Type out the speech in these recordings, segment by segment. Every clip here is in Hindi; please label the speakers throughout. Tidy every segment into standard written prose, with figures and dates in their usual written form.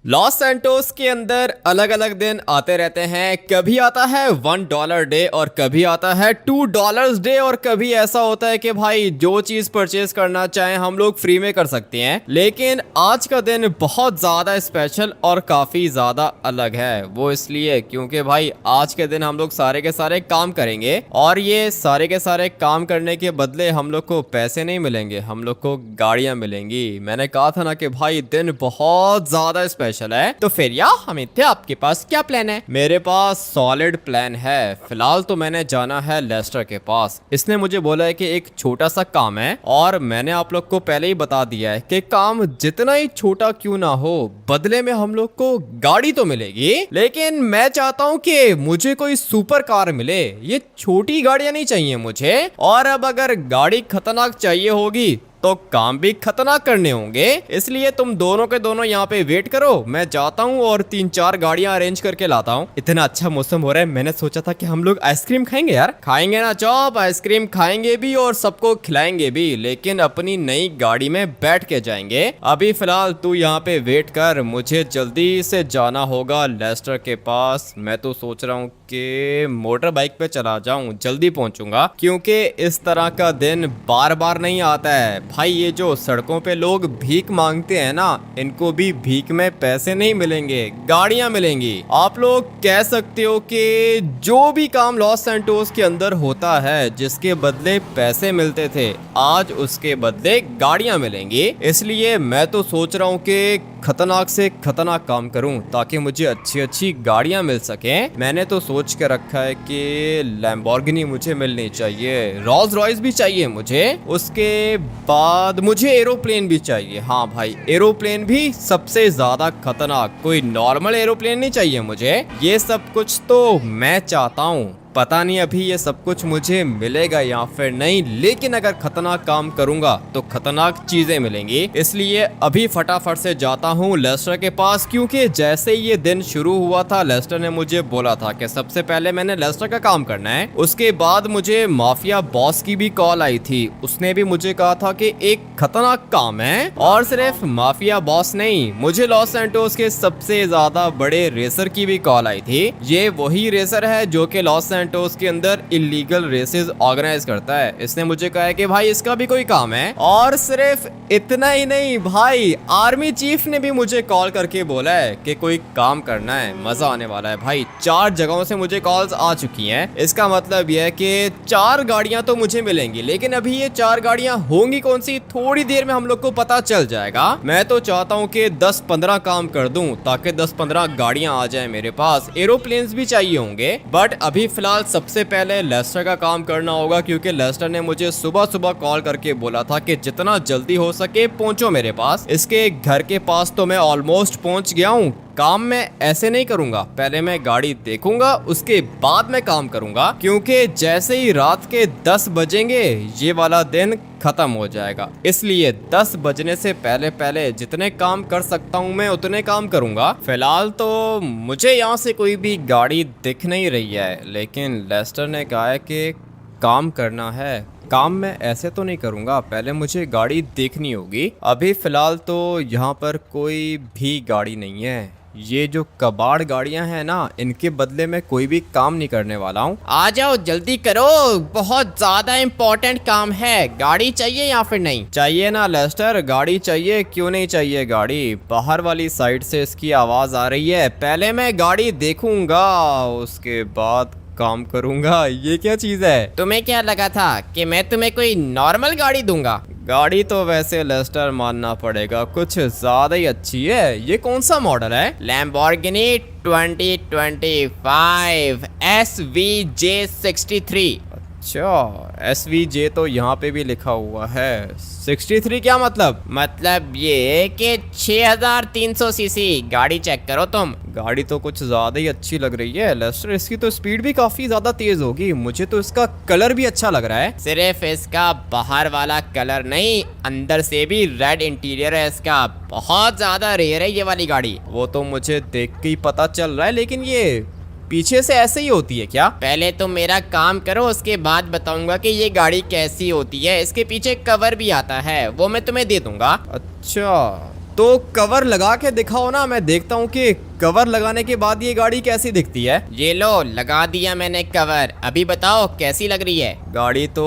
Speaker 1: लॉस सैंटोस के अंदर अलग अलग दिन आते रहते हैं। कभी आता है $1 डे और कभी आता है $2 डे और कभी ऐसा होता है कि भाई जो चीज परचेज करना चाहें हम लोग फ्री में कर सकते हैं। लेकिन आज का दिन बहुत ज्यादा स्पेशल और काफी ज्यादा अलग है। वो इसलिए क्योंकि भाई आज के दिन हम लोग सारे के सारे काम करेंगे और ये सारे के सारे काम करने के बदले हम लोग को पैसे नहीं मिलेंगे, हम लोग को गाड़ियां मिलेंगी। मैंने कहा था ना कि भाई दिन बहुत ज्यादा स्पेशल है। तो फिर यार अमित आपके पास क्या प्लान है? मेरे पास सॉलिड प्लान है। फिलहाल तो मैंने जाना है लेस्टर के पास। इसने मुझे बोला है कि एक छोटा सा काम है और मैंने आप लोग को पहले ही बता दिया है कि काम जितना ही छोटा क्यों ना हो, बदले में हम लोग को गाड़ी तो मिलेगी। लेकिन मैं चाहता हूँ कि मुझे कोई सुपर कार मिले। ये छोटी गाड़ियां नहीं चाहिए मुझे। और अब अगर गाड़ी खतरनाक चाहिए होगी तो काम भी खतरनाक करने होंगे। इसलिए तुम दोनों के दोनों यहाँ पे वेट करो, मैं जाता हूँ और 3-4 गाड़ियां अरेंज करके लाता हूँ। इतना अच्छा मौसम हो रहा है, मैंने सोचा था कि हम लोग आइसक्रीम खाएंगे यार। खाएंगे ना चौप, आइसक्रीम खाएंगे भी और सबको खिलाएंगे भी, लेकिन अपनी नई गाड़ी में बैठ के जाएंगे। अभी फिलहाल तू यहाँ पे वेट कर, मुझे जल्दी से जाना होगा लेस्टर के पास। मैं तो सोच रहा हूँ कि मोटर बाइक पे चला जाऊं, जल्दी पहुंचूंगा, क्योंकि इस तरह का दिन बार बार नहीं आता है। भाई ये जो सड़कों पे लोग भीख मांगते हैं ना, इनको भी भीख में पैसे नहीं मिलेंगे, गाड़ियां मिलेंगी। आप लोग कह सकते हो कि जो भी काम लॉस सैंटोस के अंदर होता है जिसके बदले पैसे मिलते थे, आज उसके बदले गाड़ियां मिलेंगी। इसलिए मैं तो सोच रहा हूँ कि खतरनाक से खतरनाक काम करूं ताकि मुझे अच्छी अच्छी गाड़ियां मिल सकें। मैंने तो सोच के रखा है कि लैम्बोर्गिनी मुझे मिलनी चाहिए, रोल्स रॉयस भी चाहिए मुझे, उसके बाद मुझे एरोप्लेन भी चाहिए। हाँ भाई, एरोप्लेन भी सबसे ज्यादा खतरनाक, कोई नॉर्मल एरोप्लेन नहीं चाहिए मुझे। ये सब कुछ तो मैं चाहता हूँ। पता नहीं अभी ये सब कुछ मुझे मिलेगा या फिर नहीं, लेकिन अगर खतरनाक काम करूंगा तो खतरनाक चीजें मिलेंगी। इसलिए अभी फटाफट से जाता हूँ लेस्टर के पास, क्योंकि जैसे ये दिन शुरू हुआ था लेस्टर ने मुझे बोला था कि सबसे पहले मैंने लेस्टर का काम करना है। उसके बाद मुझे माफिया बॉस की भी कॉल आई थी। उसने भी मुझे कहा था कि एक खतरनाक काम है। और सिर्फ माफिया बॉस नहीं, मुझे लॉस सैंटोस के सबसे ज्यादा बड़े रेसर की भी कॉल आई थी। ये वही रेसर है जो कि लॉस सैंटोस के अंदर इलीगल रेसेस ऑर्गेनाइज करता है। इसने मुझे कहा है कि भाई इसका भी कोई काम है। और सिर्फ इतना ही नहीं भाई, आर्मी चीफ ने भी मुझे कॉल करके बोला है कि कोई काम करना है, मजा आने वाला है। भाई 4 जगहों से मुझे कॉल्स आ चुकी हैं। इसका मतलब यह है कि 4 गाड़ियां तो मुझे मिलेंगी, लेकिन अभी ये 4 गाड़ियां होंगी कौन सी, थोड़ी देर में हम लोग को पता चल जाएगा। मैं तो चाहता हूँ कि 10-15 काम कर दूं ताकि 10-15 गाड़ियां आ जाए मेरे पास। एरोप्लेन्स भी चाहिए होंगे, बट अभी फिलहाल सबसे पहले लेस्टर का काम करना होगा, क्योंकि लेस्टर ने मुझे सुबह सुबह कॉल करके बोला था कि जितना जल्दी हो सके पहुंचो मेरे पास। इसके घर के पास तो मैं ऑलमोस्ट पहुंच गया हूं। काम मैं ऐसे नहीं करूंगा, पहले मैं गाड़ी देखूंगा उसके बाद मैं काम करूंगा, क्योंकि जैसे ही रात के 10 बजेंगे ये वाला दिन खत्म हो जाएगा। इसलिए 10 बजने से पहले पहले जितने काम कर सकता हूं मैं उतने काम करूंगा। फिलहाल तो मुझे यहाँ से कोई भी गाड़ी दिख नहीं रही है, लेकिन लेस्टर ने कहा है कि काम करना है। काम मैं ऐसे तो नहीं करूंगा, पहले मुझे गाड़ी देखनी होगी। अभी फिलहाल तो यहाँ पर कोई भी गाड़ी नहीं है। ये जो कबाड़ गाड़ियां हैं ना, इनके बदले में कोई भी काम नहीं करने वाला हूँ।
Speaker 2: आ जाओ जल्दी करो, बहुत ज्यादा इम्पोर्टेंट काम है। गाड़ी चाहिए या फिर नहीं?
Speaker 1: चाहिए ना लेस्टर, गाड़ी चाहिए। क्यों नहीं चाहिए गाड़ी? बाहर वाली साइड से इसकी आवाज आ रही है। पहले मैं गाड़ी देखूंगा उसके बाद काम करूंगा। ये क्या चीज है?
Speaker 2: तुम्हें क्या लगा था कि मैं तुम्हें कोई नॉर्मल गाड़ी दूंगा?
Speaker 1: गाड़ी तो वैसे लेस्टर मानना पड़ेगा कुछ ज्यादा ही अच्छी है। ये कौन सा मॉडल है?
Speaker 2: Lamborghini 2025 SVJ63।
Speaker 1: अच्छा, SVJ तो यहाँ पे भी लिखा हुआ है। 63 क्या मतलब?
Speaker 2: मतलब ये कि 6300 सीसी। गाड़ी चेक करो तुम।
Speaker 1: गाड़ी तो कुछ ज्यादा ही अच्छी लग रही है लेस्टर। इसकी तो स्पीड भी काफी ज्यादा तेज होगी। मुझे तो इसका कलर भी अच्छा लग रहा है।
Speaker 2: सिर्फ इसका बाहर वाला कलर नहीं, अंदर से भी रेड इंटीरियर है इसका। बहुत ज्यादा रेयर है ये वाली गाड़ी।
Speaker 1: वो तो मुझे देख के ही पता चल रहा है, लेकिन ये पीछे से ऐसे ही होती है क्या?
Speaker 2: पहले तुम मेरा काम करो, उसके बाद बताऊंगा कि ये गाड़ी कैसी होती है। इसके पीछे कवर भी आता है, वो मैं तुम्हें दे दूंगा।
Speaker 1: अच्छा, तो कवर लगा के दिखाओ ना, मैं देखता हूँ कि कवर लगाने के बाद ये गाड़ी कैसी दिखती है।
Speaker 2: ये लो, लगा दिया मैंने कवर। अभी बताओ कैसी लग रही है?
Speaker 1: गाड़ी तो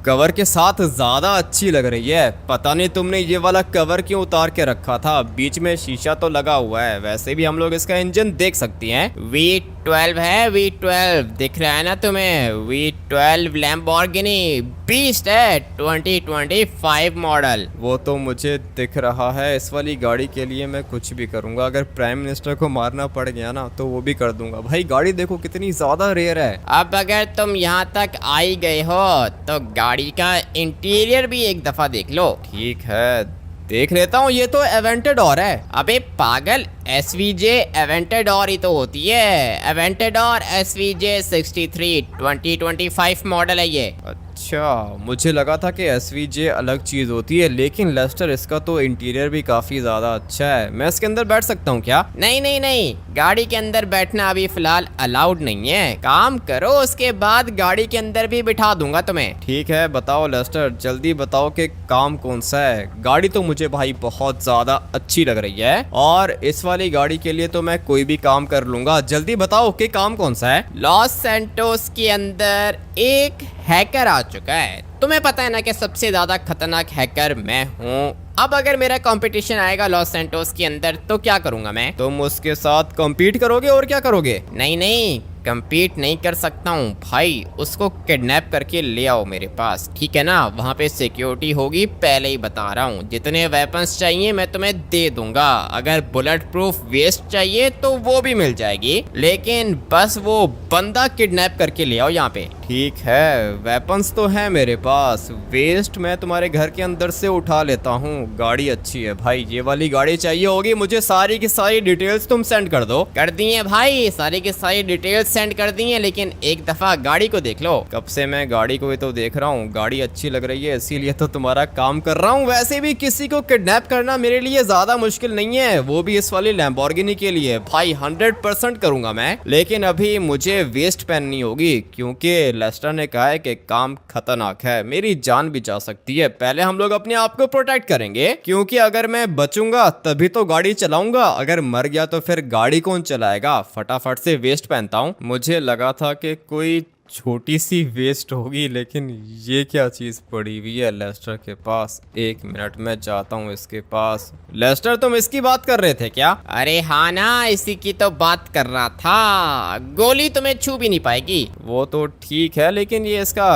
Speaker 1: कवर के साथ ज्यादा अच्छी लग रही है। पता नहीं तुमने ये वाला कवर क्यों उतार के रखा था, बीच में शीशा तो लगा हुआ है। वैसे भी हम लोग इसका इंजन देख सकती हैं।
Speaker 2: V12 है, V12 दिख रहा है ना तुम्हें? V12 लैम्बोर्गिनी बीस्ट है, 2025 मॉडल।
Speaker 1: वो तो मुझे दिख रहा है। इस वाली गाड़ी के लिए मैं कुछ भी करूंगा। अगर प्राइम मिनिस्टर को मारना पड़ गया ना तो वो भी कर दूंगा। भाई गाड़ी देखो कितनी ज्यादा रेयर है।
Speaker 2: अब अगर तुम यहाँ तक आई गए हो तो गाड़ी का इंटीरियर भी एक दफा देख लो।
Speaker 1: ठीक है, देख लेता हूँ। ये तो एवेंटेडोर है।
Speaker 2: अबे पागल, SVJ एवेंटेडोर ही तो होती है। एवेंटेडोर SVJ 63 2025 मॉडल है ये।
Speaker 1: अच्छा, मुझे लगा था कि SVJ अलग चीज होती है, लेकिन लेस्टर इसका तो इंटीरियर भी काफी ज्यादा अच्छा है। मैं इसके अंदर बैठ सकता हूँ क्या?
Speaker 2: नहीं नहीं नहीं, गाड़ी के अंदर बैठना अभी फिलहाल अलाउड नहीं है। काम करो, उसके बाद गाड़ी के अंदर भी बिठा दूंगा तुम्हें।
Speaker 1: ठीक है, बताओ लेस्टर, जल्दी बताओ कि काम कौन सा है। गाड़ी तो मुझे भाई बहुत ज्यादा अच्छी लग रही है और इस वाली गाड़ी के लिए तो मैं कोई भी काम कर लूंगा। जल्दी बताओ कि काम कौन सा है।
Speaker 2: लॉस सैंटोस के अंदर एक हैकर आ चुका है। तुम्हें पता है ना कि सबसे ज्यादा खतरनाक हैकर मैं हूँ। अब अगर मेरा कंपटीशन आएगा लॉस सैंटोस के अंदर तो क्या करूंगा मैं?
Speaker 1: तुम उसके साथ कम्पीट करोगे और क्या करोगे?
Speaker 2: नहीं नहीं, कम्पीट नहीं कर सकता हूँ भाई। उसको किडनैप करके ले आओ मेरे पास, ठीक है ना? वहाँ पे सिक्योरिटी होगी, पहले ही बता रहा हूँ। जितने वेपन्स चाहिए मैं तुम्हें दे दूंगा। अगर बुलेट प्रूफ वेस्ट चाहिए तो वो भी मिल जाएगी, लेकिन बस वो बंदा किडनैप करके ले आओ यहाँ पे।
Speaker 1: ठीक है, वेपन्स तो है मेरे पास। वेस्ट मैं तुम्हारे घर के अंदर से उठा लेता हूँ। गाड़ी अच्छी है भाई, ये वाली गाड़ी चाहिए होगी मुझे। सारी की सारी डिटेल्स तुम सेंड कर दो।
Speaker 2: कर दी है भाई, सारी की सारी डिटेल्स सेंड कर दी है, लेकिन एक दफा गाड़ी को देख लो।
Speaker 1: कब से मैं गाड़ी को ही तो देख रहा हूँ। गाड़ी अच्छी लग रही है इसीलिए तो तुम्हारा काम कर रहा हूँ। वैसे भी किसी को किडनैप करना मेरे लिए ज्यादा मुश्किल नहीं है, वो भी इस वाली लैम्बोर्गिनी के लिए। भाई 100% करूंगा मैं, लेकिन अभी मुझे वेस्ट पहननी होगी क्योंकि लेस्टर ने कहा है कि काम खतरनाक है, मेरी जान भी जा सकती है। पहले हम लोग अपने आप को प्रोटेक्ट करेंगे, क्योंकि अगर मैं बचूंगा तभी तो गाड़ी चलाऊंगा। अगर मर गया तो फिर गाड़ी कौन चलाएगा। फटाफट से वेस्ट पहनता हूँ। मुझे लगा था कि कोई छोटी सी वेस्ट होगी, लेकिन ये क्या चीज पड़ी हुई है लेस्टर के पास। एक मिनट में जाता हूँ इसके पास। लेस्टर, तुम इसकी बात कर रहे थे क्या?
Speaker 2: अरे हाँ ना, इसी की तो बात कर रहा था। गोली तुम्हें छू भी नहीं पाएगी।
Speaker 1: वो तो ठीक है, लेकिन ये इसका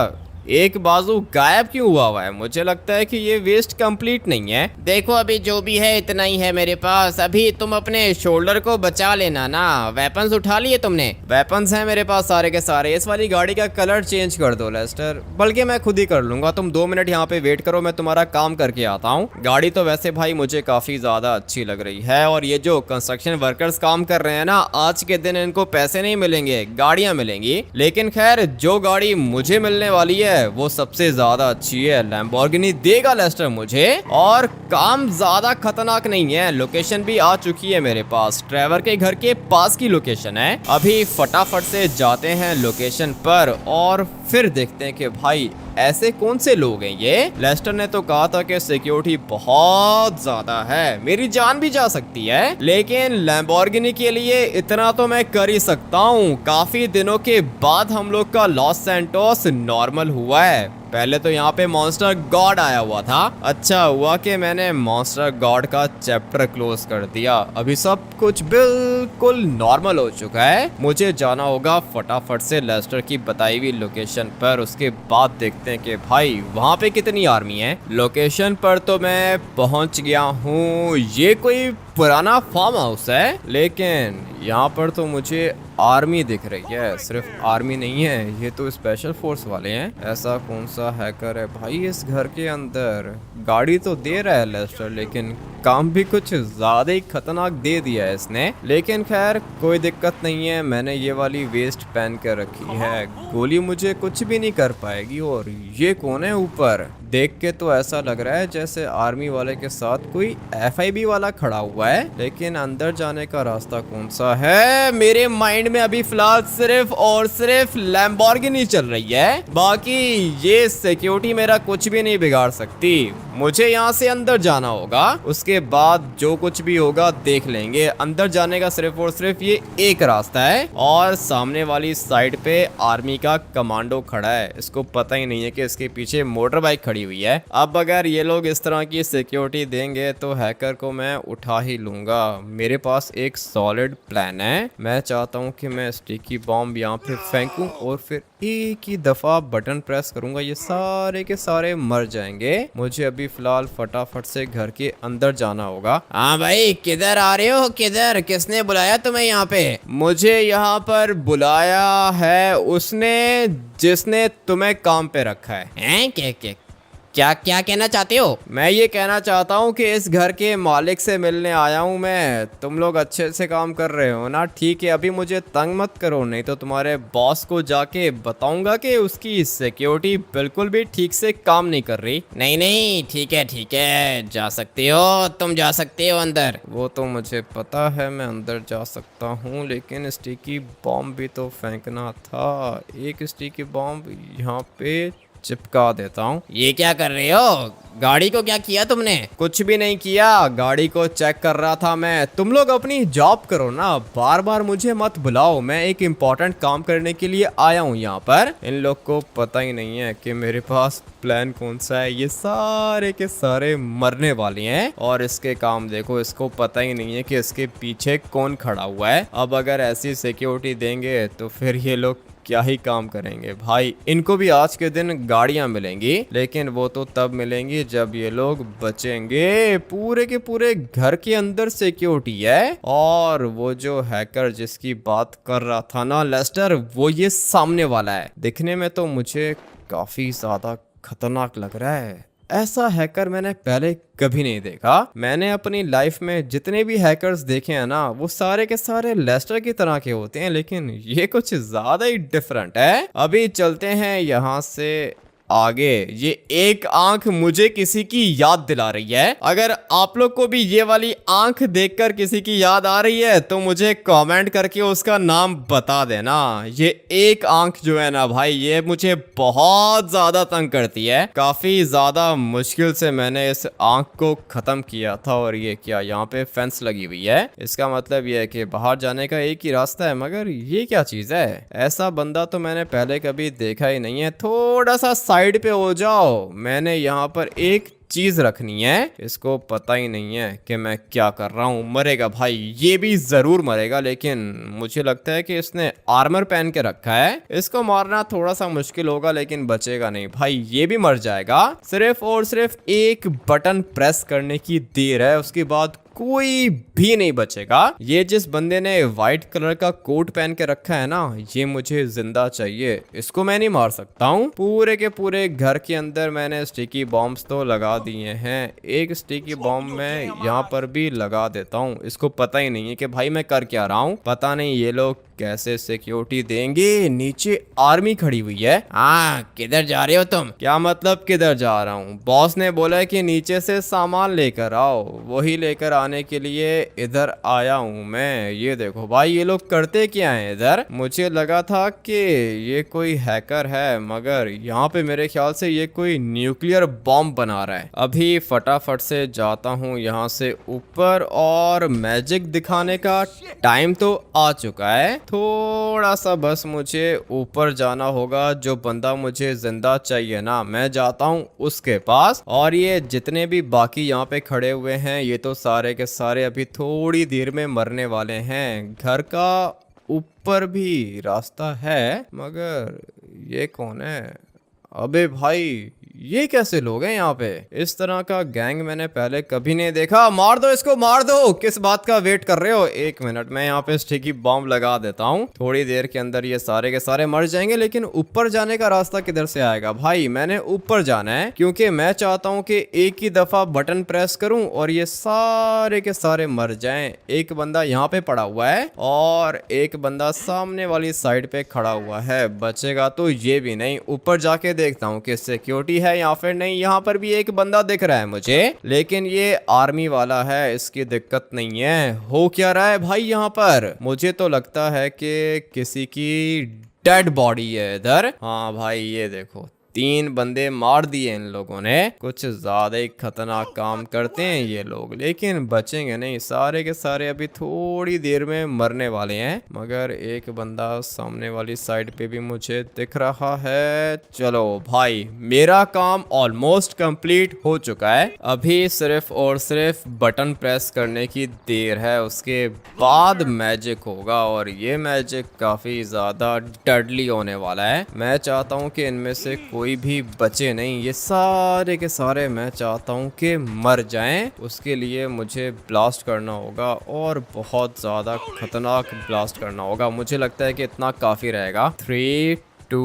Speaker 1: एक बाजू गायब क्यों हुआ है? मुझे लगता है कि ये वेस्ट कंप्लीट नहीं है।
Speaker 2: देखो अभी जो भी है इतना ही है मेरे पास। अभी तुम अपने शोल्डर को बचा लेना ना। वेपन्स उठा लिए तुमने?
Speaker 1: वेपन्स हैं मेरे पास सारे के सारे। इस वाली गाड़ी का कलर चेंज कर दो लेस्टर, बल्कि मैं खुद ही कर लूंगा। तुम 2 मिनट यहाँ पे वेट करो, मैं तुम्हारा काम करके आता हूँ। गाड़ी तो वैसे भाई मुझे काफी ज्यादा अच्छी लग रही है, और ये जो कंस्ट्रक्शन वर्कर्स काम कर रहे हैं ना, आज के दिन इनको पैसे नहीं मिलेंगे, गाड़ियां मिलेंगी। लेकिन खैर, जो गाड़ी मुझे मिलने वाली है वो सबसे ज्यादा अच्छी है। लैम्बोर्गिनी देगा लेस्टर मुझे, और काम ज्यादा खतरनाक नहीं है। लोकेशन भी आ चुकी है मेरे पास, ट्रेवर के घर के पास की लोकेशन है। अभी फटाफट से जाते हैं लोकेशन पर और फिर देखते हैं कि भाई ऐसे कौन से लोग हैं ये। लेस्टर ने तो कहा था कि सिक्योरिटी बहुत ज्यादा है, मेरी जान भी जा सकती है, लेकिन लैम्बोर्गिनी के लिए इतना तो मैं कर ही सकता हूँ। काफी दिनों के बाद हम लोग का लॉस सैंटोस नॉर्मल हुआ है। पहले तो यहाँ पे मॉन्स्टर गॉड आया हुआ था। अच्छा हुआ कि मैंने मॉन्स्टर गॉड का चैप्टर क्लोज कर दिया। अभी सब कुछ बिल्कुल नॉर्मल हो चुका है। मुझे जाना होगा फटाफट से लेस्टर की बताई हुई लोकेशन पर। उसके बाद देखते हैं कि भाई वहाँ पे कितनी आर्मी है। लोकेशन पर तो मैं पहुँच गया हूँ। ये कोई पुराना फार्म हाउस है, लेकिन यहाँ पर तो मुझे आर्मी दिख रही है। सिर्फ आर्मी नहीं है, ये तो स्पेशल फोर्स वाले हैं। ऐसा कौन सा हैकर है भाई इस घर के अंदर? गाड़ी तो दे रहा है लेस्टर, लेकिन काम भी कुछ ज्यादा ही खतरनाक दे दिया है इसने। लेकिन खैर कोई दिक्कत नहीं है, मैंने ये वाली वेस्ट पहन कर रखी है। गोली मुझे कुछ भी नहीं कर पाएगी। और ये कौन है ऊपर? देख के तो ऐसा लग रहा है जैसे आर्मी वाले के साथ कोई FIB वाला खड़ा हुआ है, लेकिन अंदर जाने का रास्ता कौन सा है? मेरे माइंड में अभी फिलहाल सिर्फ और सिर्फ लैम्बोर्गिनी चल रही है। बाकी ये सिक्योरिटी मेरा कुछ भी नहीं बिगाड़ सकती। मुझे यहाँ से अंदर जाना होगा, उसके बाद जो कुछ भी होगा देख लेंगे। अंदर जाने का सिर्फ और सिर्फ ये एक रास्ता है और सामने वाली साइड पे आर्मी का कमांडो खड़ा है। इसको पता ही नहीं है कि इसके पीछे मोटर बाइक खड़ी हुई है। अब अगर ये लोग इस तरह की सिक्योरिटी देंगे तो हैकर को मैं उठा ही लूंगा। मेरे पास एक सॉलिड प्लान है। मैं चाहता हूँ कि मैं स्टिकी बॉम्ब यहाँ पे फेंकूं और फिर एक ही दफा बटन प्रेस करूंगा, ये सारे के सारे मर जाएंगे। मुझे अभी फिलहाल फटाफट से घर के अंदर जाना होगा।
Speaker 2: हाँ भाई, किधर आ रहे हो? किधर? किसने बुलाया तुम्हें यहाँ पे?
Speaker 1: मुझे यहाँ पर बुलाया है उसने जिसने तुम्हें काम पे रखा है।
Speaker 2: हैं? क्या क्या कहना चाहते हो?
Speaker 1: मैं ये कहना चाहता हूँ कि इस घर के मालिक से मिलने आया हूँ मैं। तुम लोग अच्छे से काम कर रहे हो ना? ठीक है, अभी मुझे तंग मत करो, नहीं तो तुम्हारे बॉस को जाके बताऊंगा कि उसकी सिक्योरिटी बिल्कुल भी ठीक से काम नहीं कर रही।
Speaker 2: नहीं नहीं, ठीक है, जा सकते हो, तुम जा सकते हो अंदर।
Speaker 1: वो तो मुझे पता है मैं अंदर जा सकता हूँ, लेकिन स्टिकी बॉम्ब भी तो फेंकना था। एक स्टिकी बॉम्ब यहाँ पे चिपका देता हूँ।
Speaker 2: ये क्या कर रहे हो? गाड़ी को क्या किया तुमने?
Speaker 1: कुछ भी नहीं किया, गाड़ी को चेक कर रहा था मैं। तुम लोग अपनी जॉब करो ना, बार बार मुझे मत बुलाओ। मैं एक इम्पोर्टेंट काम करने के लिए आया हूँ यहाँ पर। इन लोग को पता ही नहीं है कि मेरे पास प्लान कौन सा है। ये सारे के सारे मरने वाले हैं और इसके काम देखो, इसको पता ही नहीं है कि इसके पीछे कौन खड़ा हुआ है। अब अगर ऐसी सिक्योरिटी देंगे तो फिर ये लोग क्या ही काम करेंगे भाई। इनको भी आज के दिन गाड़ियां मिलेंगी, लेकिन वो तो तब मिलेंगी जब ये लोग बचेंगे। पूरे के पूरे घर के अंदर सिक्योरिटी है और वो जो हैकर जिसकी बात कर रहा था ना लेस्टर, वो ये सामने वाला है। दिखने में तो मुझे काफी ज्यादा खतरनाक लग रहा है। ऐसा हैकर मैंने पहले कभी नहीं देखा। मैंने अपनी लाइफ में जितने भी हैकर्स देखे हैं ना, वो सारे के सारे लेस्टर की तरह के होते हैं, लेकिन ये कुछ ज्यादा ही डिफरेंट है। अभी चलते हैं यहाँ से आगे। ये एक आंख मुझे किसी की याद दिला रही है। अगर आप लोग को भी ये वाली आंख देखकर किसी की याद आ रही है तो मुझे कमेंट करके उसका नाम बता देना। ये एक आंख जो है ना भाई, ये मुझे बहुत ज्यादा तंग करती है। काफी ज्यादा मुश्किल से मैंने इस आंख को खत्म किया था। और ये क्या, यहाँ पे फेंस लगी हुई है, इसका मतलब ये है कि बाहर जाने का एक ही रास्ता है। मगर ये क्या चीज है? ऐसा बंदा तो मैंने पहले कभी देखा ही नहीं है। थोड़ा सा साइड पे हो जाओ, मैंने यहाँ पर एक चीज रखनी है। इसको पता ही नहीं है कि मैं क्या कर रहा हूँ। मरेगा भाई, ये भी जरूर मरेगा, लेकिन मुझे लगता है कि इसने आर्मर पहन के रखा है। इसको मारना थोड़ा सा मुश्किल होगा, लेकिन बचेगा नहीं भाई, ये भी मर जाएगा। सिर्फ और सिर्फ एक बटन प्रेस करने की देर है, उसके बाद कोई भी नहीं बचेगा। ये जिस बंदे ने व्हाइट कलर का कोट पहन के रखा है ना, ये मुझे जिंदा चाहिए। इसको मैं नहीं मार सकता हूँ। पूरे के पूरे घर के अंदर मैंने स्टिकी बॉम्ब्स तो लगा दिए हैं। एक स्टिकी बॉम्ब मैं यहाँ पर भी लगा देता हूँ। इसको पता ही नहीं है कि भाई मैं कर क्या रहा हूँ। पता नहीं ये लोग कैसे सिक्योरिटी देंगे। नीचे आर्मी खड़ी हुई है।
Speaker 2: हाँ, किधर जा रहे हो तुम?
Speaker 1: क्या मतलब किधर जा रहा हूँ? बॉस ने बोला है कि नीचे से सामान लेकर आओ, वही लेकर आने के लिए इधर आया हूँ मैं। ये देखो भाई, ये लोग करते क्या हैं इधर? मुझे लगा था कि ये कोई हैकर है, मगर यहाँ पे मेरे ख्याल से ये कोई न्यूक्लियर बॉम्ब बना रहा है। अभी फटाफट से जाता हूँ यहाँ से ऊपर और मैजिक दिखाने का टाइम तो आ चुका है। थोड़ा सा बस मुझे ऊपर जाना होगा। जो बंदा मुझे जिंदा चाहिए ना, मैं जाता हूँ उसके पास। और ये जितने भी बाकी यहाँ पे खड़े हुए हैं, ये तो सारे के सारे अभी थोड़ी देर में मरने वाले हैं। घर का ऊपर भी रास्ता है, मगर ये कौन है? अबे भाई, ये कैसे लोग हैं यहाँ पे? इस तरह का गैंग मैंने पहले कभी नहीं देखा। मार दो इसको, मार दो। किस बात का वेट कर रहे हो? एक मिनट, मैं यहाँ पे स्टिकी बॉम्ब लगा देता हूँ। थोड़ी देर के अंदर ये सारे के सारे मर जाएंगे। लेकिन ऊपर जाने का रास्ता किधर से आएगा? भाई मैंने ऊपर जाना है, क्योंकि मैं चाहता हूँ कि एक ही दफा बटन प्रेस करूँ और ये सारे के सारे मर जाएं। एक बंदा यहाँ पे पड़ा हुआ है और एक बंदा सामने वाली साइड पे खड़ा हुआ है। बचेगा तो ये भी नहीं। ऊपर जाके देखता हूँ कि सिक्योरिटी है या फिर नहीं। यहाँ पर भी एक बंदा दिख रहा है मुझे, लेकिन ये आर्मी वाला है, इसकी दिक्कत नहीं है। हो क्या रहा है भाई यहाँ पर? मुझे तो लगता है कि किसी की डेड बॉडी है इधर। हाँ भाई, ये देखो, 3 बंदे मार दिए इन लोगों ने। कुछ ज्यादा ही खतरनाक काम करते हैं ये लोग, लेकिन बचेंगे नहीं, सारे के सारे अभी थोड़ी देर में मरने वाले हैं। मगर एक बंदा सामने वाली साइड पे भी मुझे दिख रहा है। चलो भाई, मेरा काम ऑलमोस्ट कंप्लीट हो चुका है। अभी सिर्फ और सिर्फ बटन प्रेस करने की देर है, उसके बाद मैजिक होगा और ये मैजिक काफी ज्यादा डडली होने वाला है। मैं चाहता हूँ कि इनमें से कोई भी बचे नहीं, ये सारे के सारे मैं चाहता हूँ कि मर जाएं। उसके लिए मुझे ब्लास्ट करना होगा और बहुत ज़्यादा खतरनाक ब्लास्ट करना होगा। मुझे लगता है कि इतना काफ़ी रहेगा। 3, 2,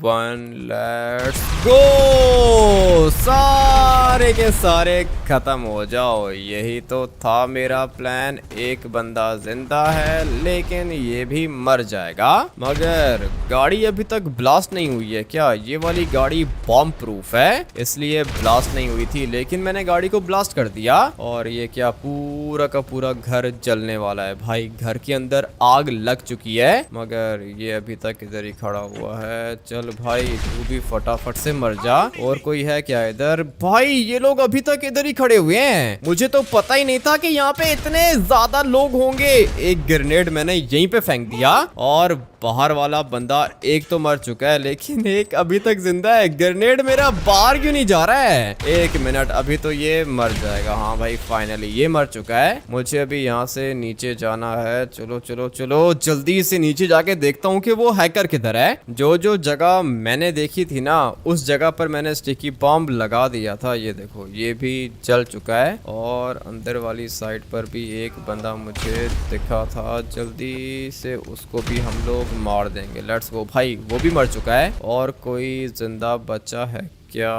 Speaker 1: 1 लेट्स गो। सारे के सारे खत्म हो जाओ। यही तो था मेरा प्लान। एक बंदा जिंदा है लेकिन ये भी मर जाएगा। मगर गाड़ी अभी तक ब्लास्ट नहीं हुई है क्या? ये वाली गाड़ी बॉम्ब प्रूफ है इसलिए ब्लास्ट नहीं हुई थी, लेकिन मैंने गाड़ी को ब्लास्ट कर दिया और ये क्या, पूरा का पूरा घर जलने वाला है। भाई घर के अंदर आग लग चुकी है मगर ये अभी तक इधर ही खड़ा हुआ है। चल भाई तू भी फटाफट से मर जा। और कोई है क्या इधर? भाई ये लोग अभी तक इधर ही खड़े हुए हैं। मुझे तो पता ही नहीं था कि यहाँ पे इतने ज्यादा लोग होंगे। एक ग्रेनेड मैंने यहीं पे फेंक दिया और बाहर वाला बंदा एक तो मर चुका है लेकिन एक अभी तक जिंदा है। ग्रेनेड मेरा बाहर क्यों नहीं जा रहा है? 1 मिनट, अभी तो ये मर जाएगा। हाँ भाई फाइनली ये मर चुका है। मुझे अभी यहाँ से नीचे जाना है। चलो चलो चलो जल्दी से नीचे जाके देखता हूँ कि वो हैकर किधर है। जो जगह मैंने देखी थी ना उस जगह पर मैंने स्टिकी बॉम्ब लगा दिया था। ये देखो ये भी जल चुका है और अंदर वाली साइड पर भी एक बंदा मुझे दिखा था। जल्दी से उसको भी हम लोग मार देंगे। Let's go. भाई वो भी मर चुका है और कोई जिंदा बचा है क्या?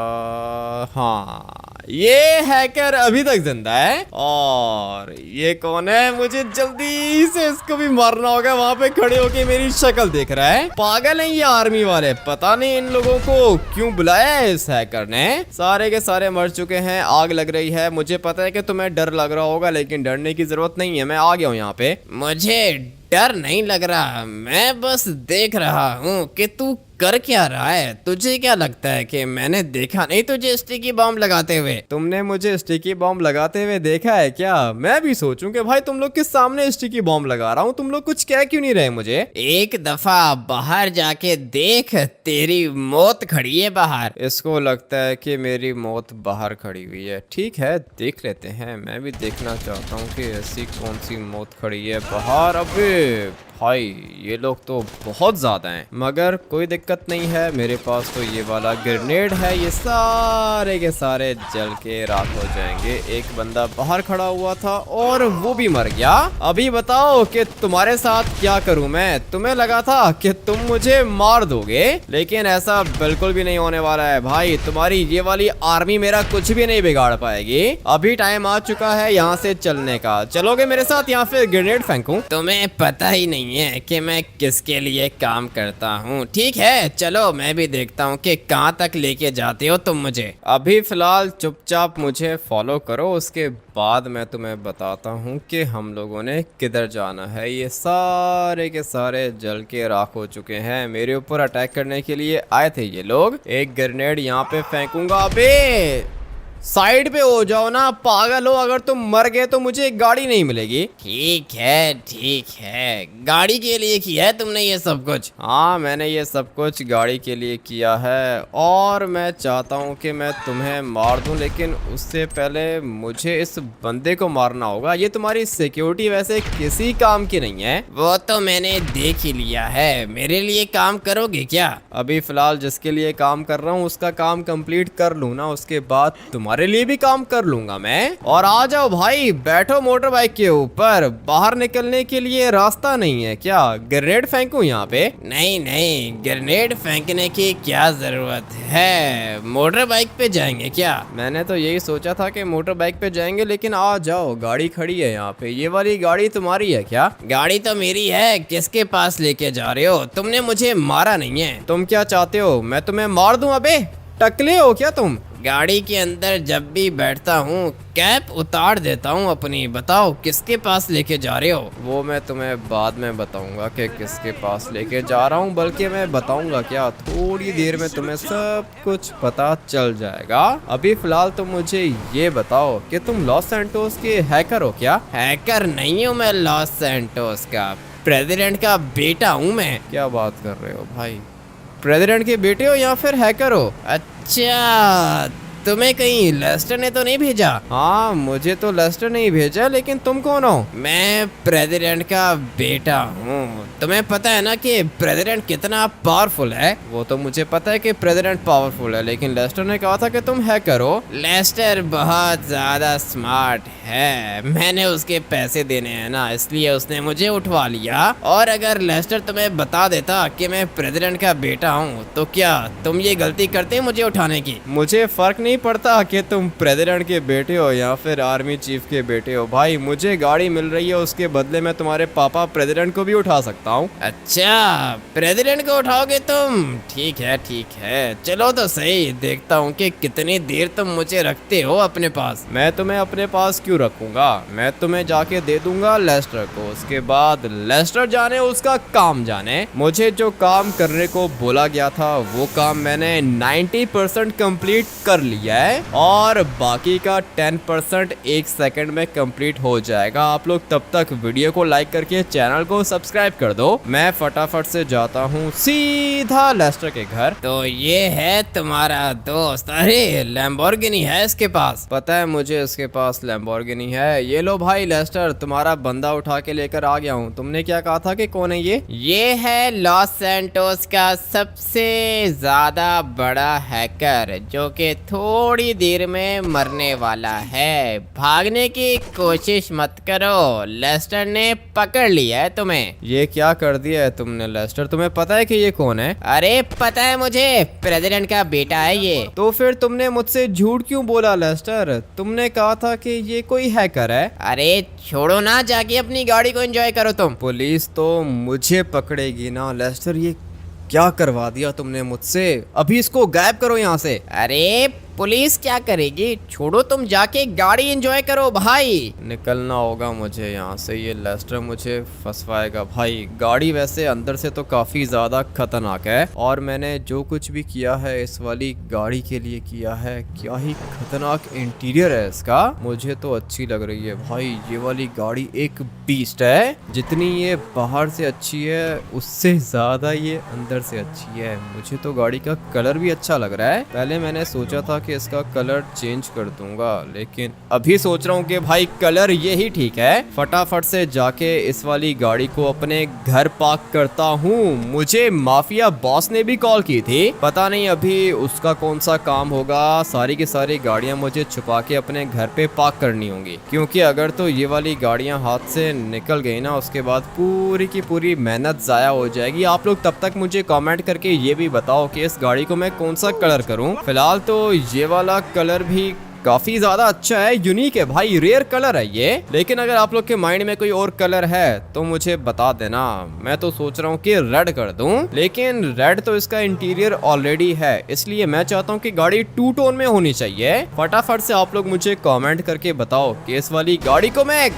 Speaker 1: हाँ ये हैकर अभी तक जिंदा है। और ये कौन है? मुझे जल्दी से इसको भी मारना होगा। वहां पे खड़े होके मेरी शक्ल देख रहा है। पागल है ये आर्मी वाले, पता नहीं इन लोगों को क्यों बुलाया है इस हैकर ने। सारे के सारे मर चुके हैं। आग लग रही है। मुझे पता है कि तुम्हें डर लग रहा होगा लेकिन डरने की जरूरत नहीं है। मैं आ गया हूँ यहाँ पे।
Speaker 2: मुझे डर नहीं लग रहा, मैं बस देख रहा हूँ कि तू कर क्या रहा है। तुझे क्या लगता है कि मैंने देखा नहीं तुझे स्टिकी बॉम्ब लगाते हुए?
Speaker 1: तुमने मुझे स्टिकी बॉम्ब लगाते हुए देखा है क्या? मैं भी सोचूं कि भाई तुम लोग के सामने स्टिकी बॉम्ब लगा रहा हूँ, तुम लोग कुछ कह क्यों नहीं रहे मुझे?
Speaker 2: एक दफा बाहर जाके देख, तेरी मौत खड़ी है बाहर।
Speaker 1: इसको लगता है कि मेरी मौत बाहर खड़ी हुई है। ठीक है देख लेते हैं। मैं भी देखना चाहता हूँ कि ऐसी कौन सी मौत खड़ी है बाहर। अबे भाई ये लोग तो बहुत ज्यादा हैं मगर कोई दिक्कत नहीं है। मेरे पास तो ये वाला ग्रेनेड है, ये सारे के सारे जल के राख हो जाएंगे। एक बंदा बाहर खड़ा हुआ था और वो भी मर गया। अभी बताओ कि तुम्हारे साथ क्या करूं मैं? तुम्हें लगा था कि तुम मुझे मार दोगे लेकिन ऐसा बिल्कुल भी नहीं होने वाला है भाई। तुम्हारी ये वाली आर्मी मेरा कुछ भी नहीं बिगाड़ पाएगी। अभी टाइम आ चुका है यहाँ से चलने का। चलोगे मेरे साथ? यहाँ पे ग्रेनेड फेंकूं?
Speaker 2: तुम्हें पता ही नहीं है कि मैं किसके लिए काम करता हूँ। ठीक है चलो मैं भी देखता हूँ कि कहाँ तक लेके जाते हो तुम मुझे।
Speaker 1: अभी फिलहाल चुपचाप मुझे फॉलो करो, उसके बाद मैं तुम्हें बताता हूँ कि हम लोगों ने किधर जाना है। ये सारे के सारे जल के राख हो चुके हैं। मेरे ऊपर अटैक करने के लिए आए थे ये लोग। एक ग्रेनेड यहाँ पे फेंकूंगा। अबे साइड पे हो जाओ ना, पागल हो? अगर तुम मर गए तो मुझे एक गाड़ी नहीं मिलेगी।
Speaker 2: ठीक है, गाड़ी के लिए किया है तुमने ये सब कुछ?
Speaker 1: हाँ मैंने ये सब कुछ गाड़ी के लिए किया है और मैं चाहता हूँ कि मैं तुम्हें मार दूं लेकिन उससे पहले मुझे इस बंदे को मारना होगा। ये तुम्हारी सिक्योरिटी वैसे किसी काम की नहीं है।
Speaker 2: वो तो मैंने देख ही लिया है। मेरे लिए काम करोगे क्या?
Speaker 1: अभी फिलहाल जिसके लिए काम कर रहा हूँ उसका काम कंप्लीट कर लूँ ना, उसके बाद तुम्हारे लिए भी काम कर लूंगा मैं। और आ जाओ भाई, बैठो मोटर बाइक के ऊपर। बाहर निकलने के लिए रास्ता नहीं है क्या? ग्रेनेड फेंकूं यहाँ पे?
Speaker 2: नहीं, ग्रेनेड फेंकने की क्या जरूरत है? मोटर बाइक पे जाएंगे क्या?
Speaker 1: मैंने तो यही सोचा था कि मोटर बाइक पे जाएंगे लेकिन आ जाओ, गाड़ी खड़ी है यहाँ पे। ये वाली गाड़ी तुम्हारी है क्या?
Speaker 2: गाड़ी तो मेरी है। किसके पास लेके जा रहे हो? तुमने मुझे मारा नहीं है।
Speaker 1: तुम क्या चाहते हो, मैं तुम्हें मार दूं? अबे टकले हो क्या तुम?
Speaker 2: गाड़ी के अंदर जब भी बैठता हूँ कैप उतार देता हूँ अपनी। बताओ किसके पास लेके जा रहे हो?
Speaker 1: वो मैं तुम्हें बाद में बताऊंगा कि किसके पास लेके जा रहा हूँ, बल्कि मैं बताऊंगा क्या, थोड़ी देर में तुम्हें सब कुछ पता चल जाएगा। अभी फिलहाल तुम मुझे ये बताओ कि तुम लॉस सैंटोस के हैकर हो क्या?
Speaker 2: हैकर नहीं हूँ मैं, लॉस सैंटोस का प्रेसिडेंट का बेटा हूँ मैं।
Speaker 1: क्या बात कर रहे हो भाई? प्रेसिडेंट के बेटे हो या फिर हैकर हो?
Speaker 2: अच्छा, तुम्हें कहीं लेस्टर ने तो नहीं भेजा?
Speaker 1: हाँ, मुझे तो लेस्टर नहीं भेजा, लेकिन तुम कौन हो?
Speaker 2: मैं प्रेसिडेंट का बेटा हूँ। तुम्हें पता है ना कि प्रेसिडेंट कितना पावरफुल है?
Speaker 1: वो तो मुझे पता है कि प्रेसिडेंट पावरफुल है, लेकिन लेस्टर ने कहा था कि तुम हैकर हो।
Speaker 2: लेस्टर बहुत ज्यादा स्मार्ट है, मैंने उसके पैसे देने हैं ना, इसलिए उसने मुझे उठवा लिया। और अगर लेस्टर तुम्हें बता देता कि मैं प्रेसिडेंट का बेटा हूँ तो क्या तुम ये गलती करते मुझे उठाने की?
Speaker 1: मुझे फर्क नहीं पड़ता कि तुम प्रेसिडेंट के बेटे हो या फिर आर्मी चीफ के बेटे हो भाई, मुझे गाड़ी मिल रही है, उसके बदले में तुम्हारे पापा प्रेसिडेंट को भी उठा सकता हूँ।
Speaker 2: अच्छा, प्रेसिडेंट को उठाओगे तुम? ठीक है, चलो तो सही, देखता हूँ कि कितनी देर तुम मुझे रखते हो अपने पास।
Speaker 1: मैं तुम्हें अपने पास क्यों रखूंगा, मैं तुम्हें जाके दे दूंगा लेस्टर को, उसके बाद लेस्टर जाने उसका काम जाने। मुझे जो काम करने को बोला गया था वो काम मैंने 90% कंप्लीट कर लिया है, और बाकी का 10% 1 सेकंड में कंप्लीट हो जाएगा। आप लोग तब तक वीडियो को लाइक करके चैनल को सब्सक्राइब कर दो। मैं फटाफट से जाता हूँ सीधा लेस्टर के घर।
Speaker 2: तो ये है तुम्हारा दोस्त? अरे लैम्बोर्गिनी है इसके पास?
Speaker 1: पता है मुझे इसके पास लैम्बोर्गिनी है। ये लो भाई लेस्टर, तुम्हारा बंदा उठा के लेकर आ गया हूँ। तुमने क्या कहा था कि कौन है ये?
Speaker 2: ये है लॉस सैंटोस का सबसे ज्यादा बड़ा हैकर, जो कि थोड़ी देर में मरने वाला है। भागने की कोशिश मत करो, लेस्टर ने पकड़ लिया है तुम्हें।
Speaker 1: ये क्या कर दिया है तुमने लेस्टर? तुम्हें पता है कि ये कौन है?
Speaker 2: अरे पता है मुझे, प्रेसिडेंट का बेटा है ये।
Speaker 1: तो फिर तुमने मुझसे झूठ क्यों बोला लेस्टर? तुमने कहा था कि ये कोई हैकर है।
Speaker 2: अरे छोड़ो ना, जाके अपनी गाड़ी को एंजॉय करो तुम।
Speaker 1: पुलिस तो मुझे पकड़ेगी ना लेस्टर, ये क्या करवा दिया तुमने मुझसे? अभी इसको गायब करो यहाँ से।
Speaker 2: अरे पुलिस क्या करेगी, छोड़ो, तुम जाके गाड़ी एंजॉय करो भाई।
Speaker 1: निकलना होगा मुझे यहाँ से, ये लेस्टर मुझे फंसवाएगा भाई। गाड़ी वैसे अंदर से तो काफी ज्यादा खतरनाक है, और मैंने जो कुछ भी किया है इस वाली गाड़ी के लिए किया है। क्या ही खतरनाक इंटीरियर है इसका, मुझे तो अच्छी लग रही है भाई। ये वाली गाड़ी एक बीस्ट है, जितनी ये बाहर से अच्छी है उससे ज्यादा ये अंदर से अच्छी है। मुझे तो गाड़ी का कलर भी अच्छा लग रहा है। पहले मैंने सोचा था कि इसका कलर चेंज कर दूंगा, लेकिन अभी सोच रहा हूँ कि भाई कलर ये ही ठीक है। फटाफट से जाके इस वाली गाड़ी को अपने घर पार्क करता हूँ। मुझे माफिया बॉस ने भी कॉल की थी, पता नहीं अभी उसका कौन सा काम होगा। सारी की सारी गाड़ियां मुझे छुपा के अपने घर पे पार्क करनी होंगी, क्योंकि अगर तो ये वाली गाड़ियां हाथ से निकल गई ना, उसके बाद पूरी की पूरी मेहनत जाया हो जाएगी। आप लोग तब तक मुझे कमेंट करके ये भी बताओ कि इस गाड़ी को मैं कौन सा कलर करूं। फिलहाल तो ये वाला कलर भी काफी ज्यादा अच्छा है, यूनिक है भाई, रेयर कलर है ये। लेकिन अगर आप लोग के माइंड में कोई और कलर है तो मुझे बता देना। मैं तो सोच रहा हूँ कि रेड कर दूं, लेकिन रेड तो इसका इंटीरियर ऑलरेडी है, इसलिए मैं चाहता हूँ कि गाड़ी 2 टोन में होनी चाहिए। फटाफट से आप लोग मुझे कमेंट करके बताओ कि इस वाली गाड़ी को मैं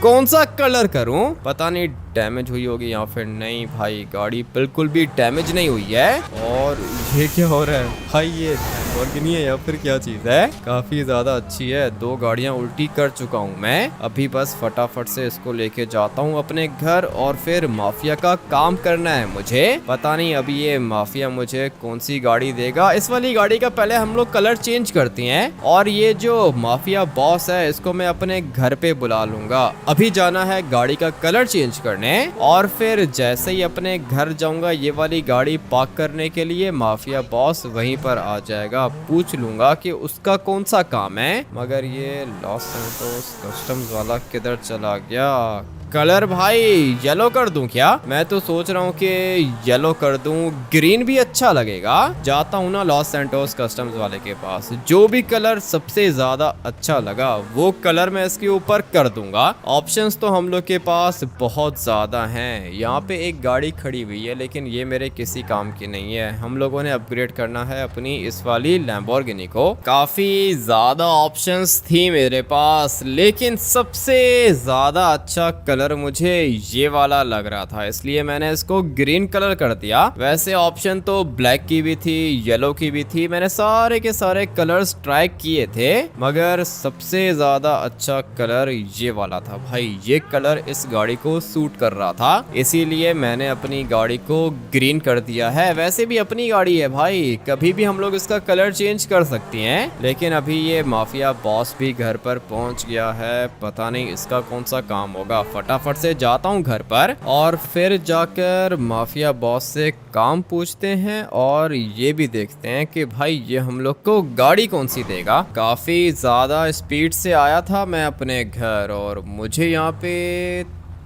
Speaker 1: कौन सा कलर करूं। पता नहीं डैमेज हुई होगी या फिर नहीं। भाई गाड़ी बिल्कुल भी डैमेज नहीं हुई है। और ये क्या हो रहा है भाई, ये लैम्बोर्गिनी है या फिर क्या चीज है? काफी ज्यादा अच्छी है। 2 गाड़ियां उल्टी कर चुका हूं मैं। अभी बस फटाफट से इसको लेके जाता हूं अपने घर, और फिर माफिया का काम करना है मुझे। पता नहीं अभी ये माफिया मुझे कौन सी गाड़ी देगा। इस वाली गाड़ी का पहले हम लोग कलर चेंज करते हैं, और ये जो माफिया बॉस है इसको मैं अपने घर पे बुला लूंगा। अभी जाना है गाड़ी का कलर चेंज करने, और फिर जैसे ही अपने घर जाऊंगा ये वाली गाड़ी पार्क करने के लिए, माफिया बॉस वहीं पर आ जाएगा। पूछ लूंगा कि उसका कौन सा काम है। मगर ये लॉस सैंटोस कस्टम्स वाला किधर चला गया? कलर भाई येलो कर दूं क्या? मैं तो सोच रहा हूँ कि येलो कर दूं, ग्रीन भी अच्छा लगेगा। जाता हूँ ना लॉस सैंटोस कस्टम्स वाले के पास, जो भी कलर सबसे ज्यादा अच्छा लगा वो कलर मैं इसके ऊपर कर दूंगा। ऑप्शंस तो हम लोग के पास बहुत ज्यादा हैं। यहाँ पे एक गाड़ी खड़ी हुई है लेकिन ये मेरे किसी काम की नहीं है। हम लोगों ने अपग्रेड करना है अपनी इस वाली लैम्बोर्गिनी को। काफी ज्यादा ऑप्शंस थी मेरे पास लेकिन सबसे ज्यादा अच्छा कलर मुझे ये वाला लग रहा था, इसलिए मैंने इसको ग्रीन कलर कर दिया। वैसे ऑप्शन तो ब्लैक की भी थी, येलो की भी थी, मैंने सारे के सारे कलर्स ट्राई किए थे मगर सबसे ज्यादा अच्छा कलर ये वाला था भाई। ये कलर इस गाड़ी को सूट कर रहा था इसीलिए मैंने अपनी गाड़ी को ग्रीन कर दिया है। वैसे भी अपनी गाड़ी है भाई, कभी भी हम लोग इसका कलर चेंज कर सकती हैं। लेकिन अभी ये माफिया बॉस भी घर पर पहुंच गया है, पता नहीं इसका कौन सा काम होगा। फटाफट से जाता हूं घर पर और फिर जाकर माफिया बॉस से काम पूछते हैं और ये भी देखते हैं कि भाई ये हम लोग को गाड़ी कौन सी देगा। काफी ज्यादा स्पीड से आया था मैं अपने घर और मुझे यहाँ पे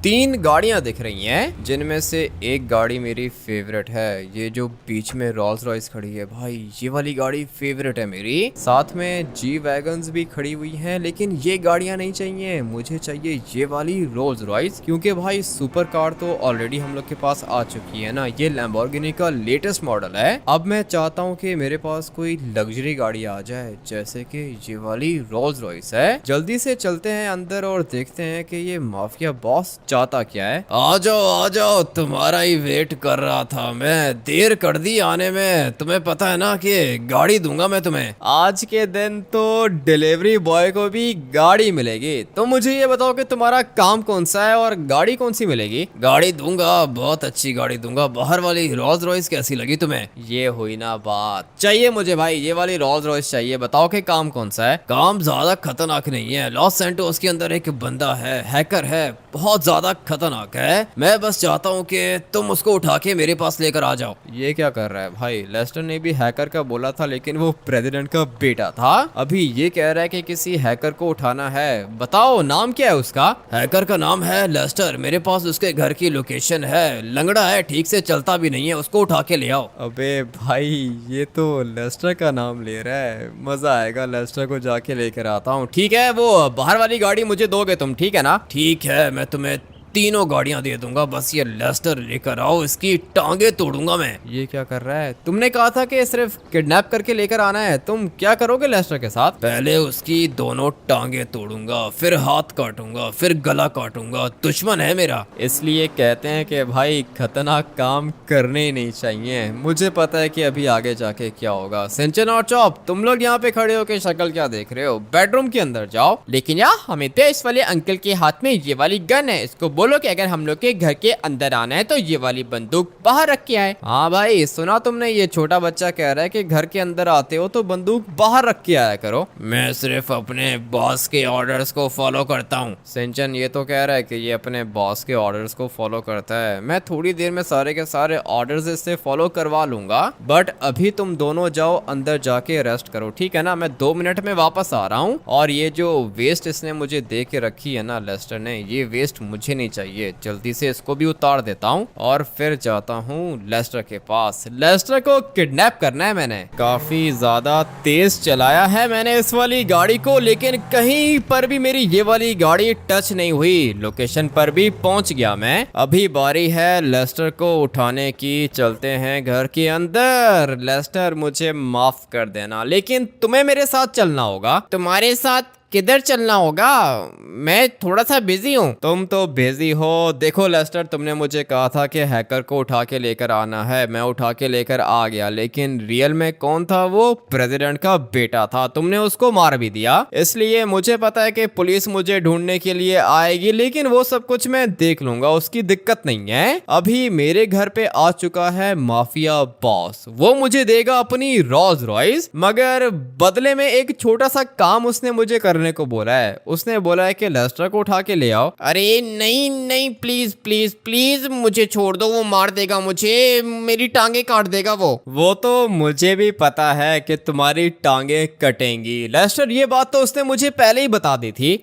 Speaker 1: 3 गाड़ियां दिख रही हैं जिनमें से एक गाड़ी मेरी फेवरेट है। ये जो बीच में रोल्स रॉयस खड़ी है भाई, ये वाली गाड़ी फेवरेट है मेरी। साथ में जी वैगन्स भी खड़ी हुई हैं लेकिन ये गाड़ियां नहीं चाहिए, मुझे चाहिए ये वाली रोल्स रॉयस, क्योंकि भाई सुपर कार तो ऑलरेडी हम लोग के पास आ चुकी है ना। ये लैम्बोर्गिनी का लेटेस्ट मॉडल है। अब मैं चाहता हूँ कि मेरे पास कोई लग्जरी गाड़ी आ जाए जैसे कि ये वाली रोल्स रॉयस है। जल्दी से चलते हैं अंदर और देखते हैं कि ये माफिया बॉस चाहता क्या है। आ जाओ, तुम्हारा ही वेट कर रहा था मैं, देर कर दी आने में। तुम्हें पता है ना कि गाड़ी दूंगा मैं तुम्हें। आज के दिन तो डिलीवरी बॉय को भी गाड़ी मिलेगी। तो मुझे ये बताओ कि तुम्हारा काम कौन सा है और गाड़ी कौन सी मिलेगी? गाड़ी दूंगा, बहुत अच्छी गाड़ी दूंगा। बाहर वाली रोल्स रॉयस कैसी लगी तुम्हें? ये हुई ना बात। चाहिए मुझे भाई, ये वाली रोल्स रॉयस चाहिए। बताओ कि काम कौन सा है? काम ज्यादा खतरनाक नहीं है। लॉस सैंटोस के अंदर एक बंदा है, हैकर है, बहुत ज्यादा खतरनाक है। मैं बस चाहता हूँ कि तुम उसको उठा के मेरे पास लेकर आ जाओ। ये क्या कर रहा है भाई? लेस्टर ने भी हैकर का बोला था लेकिन वो प्रेसिडेंट का बेटा था। अभी ये कह रहा है कि किसी हैकर को उठाना है। बताओ नाम क्या है उसका? हैकर का नाम है लेस्टर। मेरे पास उसके घर की लोकेशन है। लंगड़ा है, ठीक से चलता भी नहीं है, उसको उठा के ले आओ। अबे भाई ये तो लेस्टर का नाम ले रहा है, मजा आएगा। लेस्टर को जाके लेकर आता हूँ। ठीक है, वो बाहर वाली गाड़ी मुझे दोगे तुम, ठीक है ना? ठीक है, मैं तुम्हें 3 गाड़ियां दे दूंगा, बस ये लेस्टर लेकर आओ, इसकी टांगे तोड़ूंगा मैं। ये क्या कर रहा है? तुमने कहा था कि सिर्फ किडनैप करके लेकर आना है, तुम क्या करोगे लेस्टर के साथ? पहले उसकी दोनों टांगे तोड़ूंगा, फिर हाथ काटूंगा, फिर गला काटूंगा। दुश्मन है मेरा। इसलिए कहते हैं कि भाई खतरनाक काम करने ही नहीं चाहिए। मुझे पता है कि अभी आगे जाके क्या होगा। सिंचन और चॉप, तुम लोग यहाँ पे खड़े होकर शक्ल क्या देख रहे हो? बेडरूम के अंदर जाओ। लेकिन यार हमें तो इस वाले अंकल के हाथ में ये वाली गन है, इसको बोलो कि अगर हम लोग के घर के अंदर आना है तो ये वाली बंदूक बाहर रख के आए। हाँ भाई सुना तुमने, ये छोटा बच्चा कह रहा है कि घर के अंदर आते हो तो बंदूक बाहर रख के आया करो। मैं सिर्फ अपने बॉस के ऑर्डर्स को फॉलो करता हूँ। सिंचन ये तो कह रहा है कि ये अपने बॉस के ऑर्डर्स को फॉलो करता है। मैं थोड़ी देर में सारे के सारे ऑर्डर्स इससे फॉलो करवा लूंगा, बट अभी तुम दोनों जाओ अंदर जाके रेस्ट करो, ठीक है ना? मैं 2 मिनट में वापस आ रहा हूँ। और ये जो वेस्ट इसने मुझे दे के रखी है ना लेस्टर ने, ये वेस्ट मुझे नहीं चाहिए। जल्दी से इसको भी उतार देता हूँ और फिर जाता हूँ लेस्टर के पास। लेस्टर को किडनैप करना है मैंने। काफी ज्यादा तेज चलाया है मैंने इस वाली गाड़ी को, लेकिन कहीं पर भी मेरी ये वाली गाड़ी टच नहीं हुई। लोकेशन पर भी पहुंच गया मैं। अभी बारी है लेस्टर को उठाने की। चलते हैं घर के अंदर। लेस्टर मुझे माफ कर देना, लेकिन तुम्हें मेरे साथ चलना होगा।
Speaker 2: तुम्हारे साथ किधर चलना होगा? मैं थोड़ा सा बिजी हूँ।
Speaker 1: तुम तो बिजी हो। देखो लेस्टर, तुमने मुझे कहा था कि हैकर को उठा के लेकर आना है, मैं उठा के लेकर आ गया, लेकिन रियल में कौन था? वो प्रेसिडेंट का बेटा था। तुमने उसको मार भी दिया। इसलिए मुझे पता है कि पुलिस मुझे ढूंढने के लिए आएगी, लेकिन वो सब कुछ मैं देख लूंगा, उसकी दिक्कत नहीं है। अभी मेरे घर पे आ चुका है माफिया बॉस। वो मुझे देगा अपनी रोल्स रॉयस, मगर बदले में एक छोटा सा काम उसने मुझे करने को बोला है। उसने बोला है कि लेस्टर को उठा के ले आओ।
Speaker 2: अरे नहीं नहीं, प्लीज प्लीज प्लीज मुझे छोड़ दो, वो मार देगा मुझे, मेरी टांगे काट देगा वो
Speaker 1: तो मुझे भी पता है कि तुम्हारी टांगे कटेंगी लेस्टर। ये बात तो उसने मुझे पहले ही बता दी थी।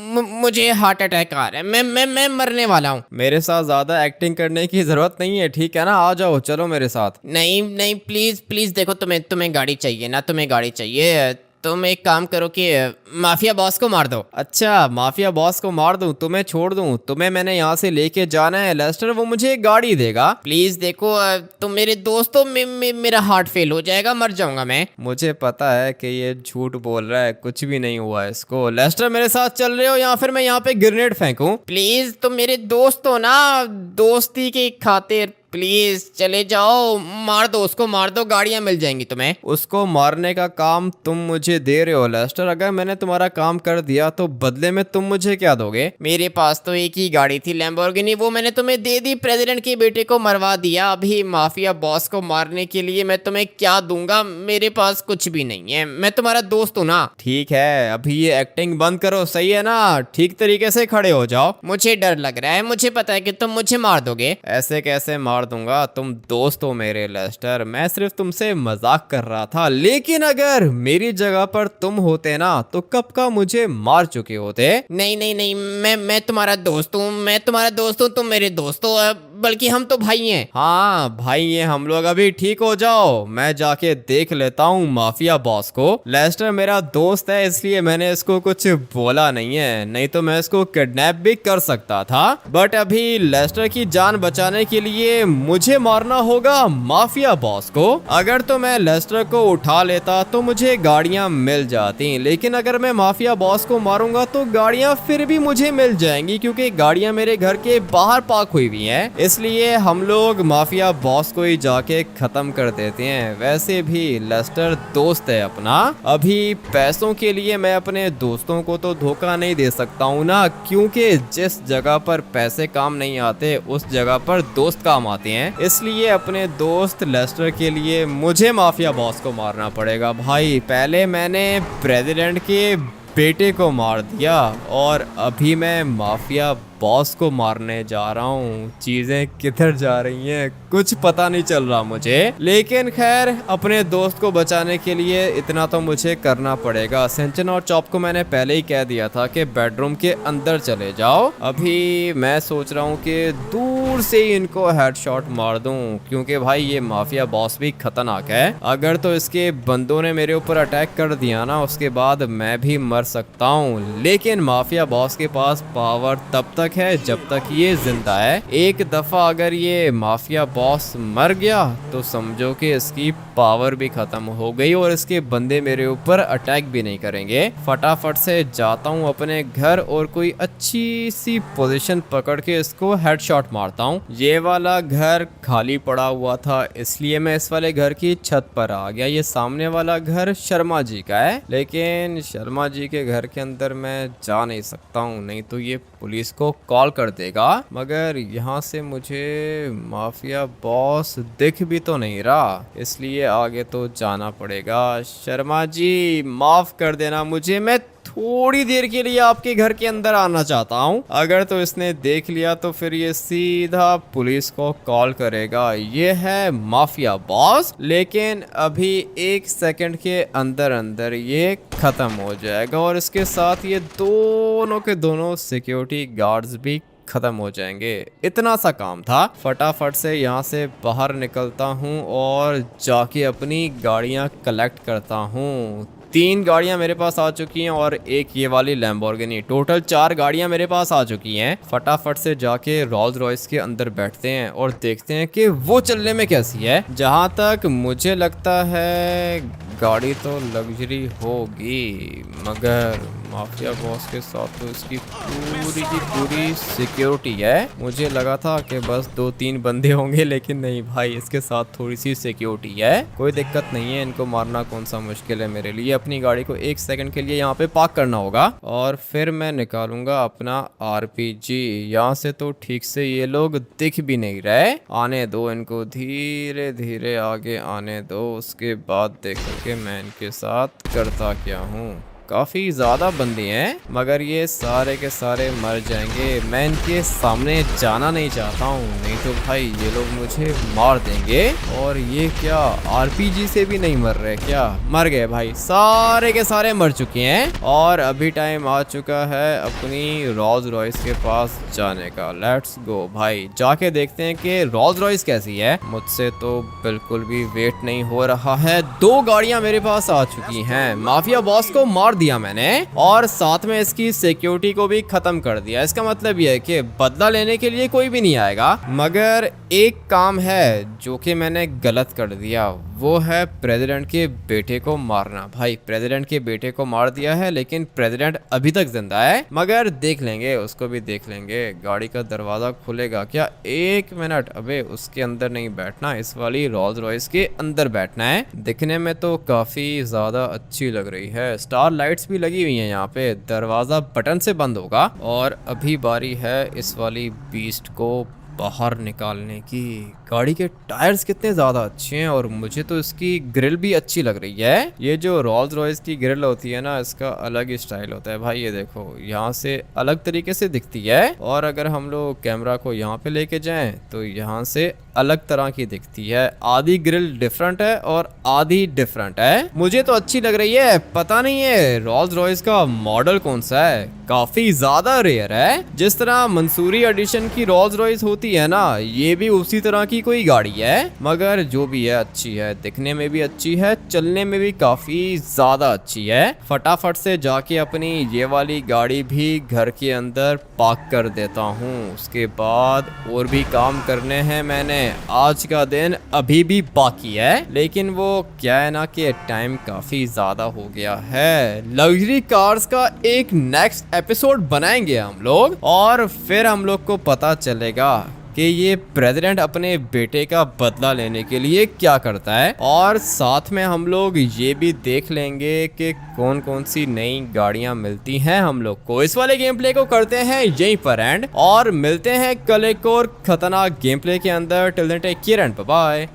Speaker 2: मुझे हार्ट अटैक आ रहा है, मैं मरने वाला हूँ।
Speaker 1: मेरे साथ ज्यादा एक्टिंग करने की जरूरत नहीं है, ठीक है ना? आ जाओ, चलो मेरे साथ।
Speaker 2: नहीं नहीं, प्लीज प्लीज देखो, तुम्हें गाड़ी चाहिए ना, तुम्हें गाड़ी चाहिए, तुम एक काम करो कि माफिया बॉस को मार दो।
Speaker 1: अच्छा, माफिया बॉस को मार दूं, तुम्हें छोड़ दूं? तुम्हें मैंने यहाँ से लेके जाना है लेस्टर, वो मुझे एक गाड़ी देगा।
Speaker 2: प्लीज देखो, तुम मेरे दोस्त हो, मेरा हार्ट फेल हो जाएगा, मर जाऊंगा मैं।
Speaker 1: मुझे पता है कि ये झूठ बोल रहा है, कुछ भी नहीं हुआ है इसको। लेस्टर, मेरे साथ चल रहे हो या फिर मैं यहाँ पे ग्रेनेड फेंकूं?
Speaker 2: प्लीज, तुम मेरे दोस्त हो ना, दोस्ती की खातिर प्लीज चले जाओ, मार दो उसको, मार दो, गाड़ियां मिल जाएंगी तुम्हें।
Speaker 1: उसको मारने का काम तुम मुझे दे रहे हो लेस्टर? अगर मैंने तुम्हारा काम कर दिया तो बदले में तुम मुझे क्या दोगे?
Speaker 2: मेरे पास तो एक ही गाड़ी थी, लैम्बोर्गिनी, वो मैंने तुम्हें दे दी, प्रेसिडेंट के बेटे को मरवा दिया। अभी माफिया बॉस को मारने के लिए मैं तुम्हें क्या दूंगा? मेरे पास कुछ भी नहीं है, मैं तुम्हारा दोस्त हूँ ना।
Speaker 1: ठीक है, अभी ये एक्टिंग बंद करो, सही है ना? ठीक तरीके से खड़े हो जाओ।
Speaker 2: मुझे डर लग रहा है, मुझे पता है कि तुम मुझे मार दोगे।
Speaker 1: ऐसे कैसे मार दूंगा? तुम दोस्त हो मेरे लेस्टर, मैं सिर्फ तुमसे मजाक कर रहा था। लेकिन अगर मेरी जगह पर तुम होते ना तो कब का मुझे मार चुके होते।
Speaker 2: नहीं नहीं नहीं, मैं तुम्हारा दोस्त हूँ, मैं तुम्हारा दोस्त हूँ, तुम मेरे दोस्त हो, बल्कि हम तो भाई हैं।
Speaker 1: हाँ भाई हैं हम लोग। अभी ठीक हो जाओ, मैं जाके देख लेता हूँ माफिया बॉस को। लेस्टर मेरा दोस्त है इसलिए मैंने इसको कुछ बोला नहीं है, नहीं तो मैं इसको किडनैप भी कर सकता था। बट अभी लेस्टर की जान बचाने के लिए मुझे मारना होगा माफिया बॉस को। अगर तो मैं लेस्टर को उठा लेता तो मुझे गाड़ियां मिल जाती, लेकिन अगर मैं माफिया बॉस को मारूंगा तो गाड़ियां फिर भी मुझे मिल जाएंगी, क्योंकि गाड़ियां मेरे घर के बाहर पार्क हुई हुई हैं। इसलिए हम लोग माफिया बॉस को ही जाके खत्म कर देते हैं। वैसे भी लेस्टर दोस्त है अपना। अभी पैसों के लिए मैं अपने दोस्तों को तो धोखा नहीं दे सकता हूँ ना, क्योंकि जिस जगह पर पैसे काम नहीं आते उस जगह पर दोस्त काम आते हैं। इसलिए अपने दोस्त लेस्टर के लिए मुझे माफिया बॉस को मारना पड़ेगा। भाई पहले मैंने प्रेसिडेंट के बेटे को मार दिया और अभी मैं माफिया बॉस को मारने जा रहा हूँ। चीजें किधर जा रही हैं कुछ पता नहीं चल रहा मुझे, लेकिन खैर अपने दोस्त को बचाने के लिए इतना तो मुझे करना पड़ेगा। सेंचन और चॉप को मैंने पहले ही कह दिया था कि बेडरूम के अंदर चले जाओ। अभी मैं सोच रहा हूँ कि दूर से ही इनको हेडशॉट मार दूं, क्योंकि भाई ये माफिया बॉस भी खतरनाक है। अगर तो इसके बंदों ने मेरे ऊपर अटैक कर दिया ना, उसके बाद मैं भी मर सकता हूँ। लेकिन माफिया बॉस के पास पावर तब तक है जब तक ये जिंदा है। एक दफा अगर ये माफिया बॉस मर गया तो समझो कि इसकी पावर भी खत्म हो गई और इसके बंदे मेरे ऊपर अटैक भी नहीं करेंगे। फटाफट से जाता हूँ अपने घर और कोई अच्छी सी पोजीशन पकड़ के इसको हेडशॉट मारता हूँ। ये वाला घर खाली पड़ा हुआ था इसलिए मैं इस वाले घर की छत पर आ गया। ये सामने वाला घर शर्मा जी का है, लेकिन शर्मा जी के घर के अंदर मैं जा नहीं सकता हूँ, नहीं तो ये पुलिस को कॉल कर देगा। मगर यहाँ से मुझे माफिया बॉस दिख भी तो नहीं रहा, इसलिए आगे तो जाना पड़ेगा। शर्मा जी माफ कर देना मुझे, मैं थोड़ी देर के लिए आपके घर के अंदर आना चाहता हूँ। अगर तो इसने देख लिया तो फिर ये सीधा पुलिस को कॉल करेगा। ये है माफिया बॉस, लेकिन अभी 1 सेकंड के अंदर अंदर ये खत्म हो जाएगा और इसके साथ ये दोनों के दोनों सिक्योरिटी गार्ड्स भी खत्म हो जाएंगे। इतना सा काम था। फटाफट से यहाँ से बाहर निकलता हूँ और जाके अपनी गाड़ियाँ कलेक्ट करता हूँ। 3 गाड़ियां मेरे पास आ चुकी हैं और एक ये वाली लैम्बोर्गिनी। टोटल 4 गाड़ियां मेरे पास आ चुकी हैं। फटाफट से जाके रोल्स रॉयस के अंदर बैठते हैं और देखते हैं कि वो चलने में कैसी है। जहां तक मुझे लगता है गाड़ी तो लग्जरी होगी, मगर माफिया बॉस के साथ तो इसकी पूरी की पूरी सिक्योरिटी है। मुझे लगा था कि बस 2-3 बंदे होंगे, लेकिन नहीं भाई, इसके साथ थोड़ी सी सिक्योरिटी है। कोई दिक्कत नहीं है, इनको मारना कौन सा मुश्किल है मेरे लिए। अपनी गाड़ी को 1 सेकंड के लिए यहाँ पे पार्क करना होगा और फिर मैं निकालूंगा अपना आरपीजी। यहाँ से तो ठीक से ये लोग दिख भी नहीं रहे। आने दो इनको, धीरे धीरे आगे आने दो, उसके बाद देख के मैं इनके साथ करता क्या हूँ। काफी ज्यादा बंदे हैं, मगर ये सारे के सारे मर जाएंगे। मैं इनके सामने जाना नहीं चाहता हूँ, नहीं तो भाई ये लोग मुझे मार देंगे। और ये क्या आरपीजी से भी नहीं मर रहे क्या? मर गए भाई, सारे के सारे मर चुके हैं। और अभी टाइम आ चुका है अपनी रोल्स रॉयस के पास जाने का। लेट्स गो भाई, जाके देखते हैं कि रोल्स रॉयस कैसी है। मुझसे तो बिल्कुल भी वेट नहीं हो रहा है। 2 गाड़ियां मेरे पास आ चुकी हैं। माफिया बॉस को मार दिया मैंने और साथ में इसकी सिक्योरिटी को भी खत्म कर दिया। इसका मतलब यह है कि बदला लेने के लिए कोई भी नहीं आएगा। मगर एक काम है जो कि मैंने गलत कर दिया, वो है प्रेसिडेंट के बेटे को मारना। भाई प्रेसिडेंट के बेटे को मार दिया है, लेकिन प्रेसिडेंट अभी तक जिंदा है। मगर देख लेंगे, उसको भी देख लेंगे। गाड़ी का दरवाजा खुलेगा क्या? 1 मिनट, अबे उसके अंदर नहीं बैठना, इस वाली रोल्स रॉयस के अंदर बैठना है। दिखने में तो काफी ज्यादा अच्छी लग रही है, स्टार लाइट्स भी लगी हुई हैं यहाँ पे। दरवाजा बटन से बंद होगा। और अभी बारी है इस वाली बीस्ट को बाहर निकालने की। गाड़ी के टायर्स कितने ज़्यादा अच्छे हैं और मुझे तो इसकी ग्रिल भी अच्छी लग रही है। ये जो रोल्स रॉयस की ग्रिल होती है ना, इसका अलग ही स्टाइल होता है भाई। ये देखो, यहाँ से अलग तरीके से दिखती है और अगर हम लोग कैमरा को यहाँ पे लेके जाएं तो यहाँ से अलग तरह की दिखती है। आधी ग्रिल डिफरेंट है और आधी डिफरेंट है। मुझे तो अच्छी लग रही है। पता नहीं है रोल्स रॉयस का मॉडल कौन सा है, काफी ज्यादा रेयर है। जिस तरह मंसूरी एडिशन की रोल्स रॉयस होती है ना, ये भी उसी तरह की कोई गाड़ी है। मगर जो भी है अच्छी है, दिखने में भी अच्छी है, चलने में भी काफी ज्यादा अच्छी है। फटाफट से जाके अपनी ये वाली गाड़ी भी घर के अंदर पार्क कर देता हूँ। उसके बाद और भी काम करने हैं मैंने। आज का दिन अभी भी बाकी है, लेकिन वो क्या है ना कि टाइम काफी ज्यादा हो गया है। लग्जरी कार्स का एक नेक्स्ट एपिसोड बनाएंगे हम लोग और फिर हम लोग को पता चलेगा कि ये प्रेसिडेंट अपने बेटे का बदला लेने के लिए क्या करता है। और साथ में हम लोग ये भी देख लेंगे कि कौन कौन सी नई गाड़ियां मिलती हैं हम लोग को। इस वाले गेम प्ले को करते हैं यहीं पर एंड और मिलते हैं कल एक और खतरनाक गेम प्ले के अंदर। Till then take care and bye bye.